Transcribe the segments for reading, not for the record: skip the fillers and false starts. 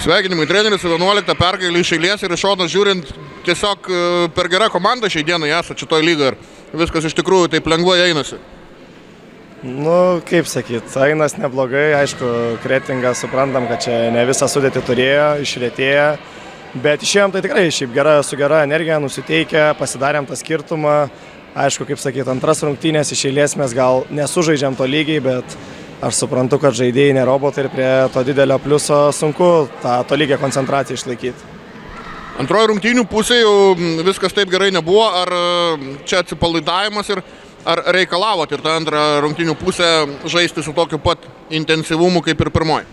Sveikinimai treneris su 11 pergalė iš eilės ir iš šono žiūrint, tiesiog per gera komanda šiai dienai esate šitoj lygoje ir viskas iš tikrųjų taip lengvai einasi. Nu, kaip sakyt, einas neblogai, aišku, Kretingas suprantam, kad čia ne visą sudėtį turėjo, išrėtėję, bet išėjom tai tikrai šiaip su gera energija, nusiteikę, pasidarėm tą skirtumą. Aišku, kaip sakyt, antras rungtynės iš eilės mes gal nesužaidžiam to lygiai, bet aš suprantu, kad žaidėjai ne robotai ir prie to didelio pliuso sunku tą tolygią koncentraciją išlaikyti. Antroji rungtynių pusė jau viskas taip gerai nebuvo, ar čia atsipalaidavimas ir ar reikalavot ir tą antrą rungtynių pusę žaisti su tokiu pat intensyvumu kaip ir pirmoji?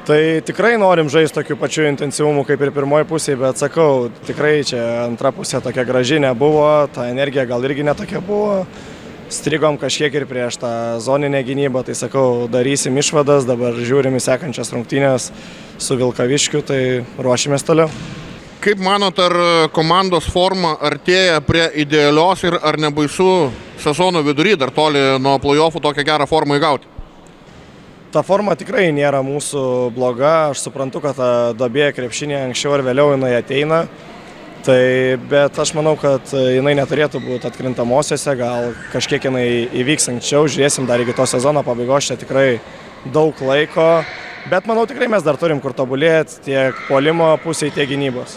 Tai tikrai norim žaisti tokiu pačiu intensyvumu kaip ir pirmoji pusė, bet sakau, tikrai čia antra pusė tokia graži nebuvo, ta energija gal irgi netokia buvo. Strigom kažkiek ir prieš tą zoninę gynybą, tai sakau, darysim išvadas, dabar žiūrim į sekančias rungtynės su Vilkaviškiu, tai ruošimės toliau. Kaip manot, ar komandos forma artėja prie idealios ir ar nebaisu sezono vidury dar toli nuo play-offų tokią gerą formą įgauti? Ta forma tikrai nėra mūsų bloga, aš suprantu, kad ta duobė krepšinė anksčiau ar vėliau jinai ateina. Bet aš manau, kad jinai neturėtų būti atkrintamosiose, gal kažkiek jinai įvyks anksčiau, žiūrėsim dar iki to sezono pabaigos, čia tikrai daug laiko, bet manau tikrai mes dar turim kur tobulėti tiek puolimo pusėje, tiek gynybos.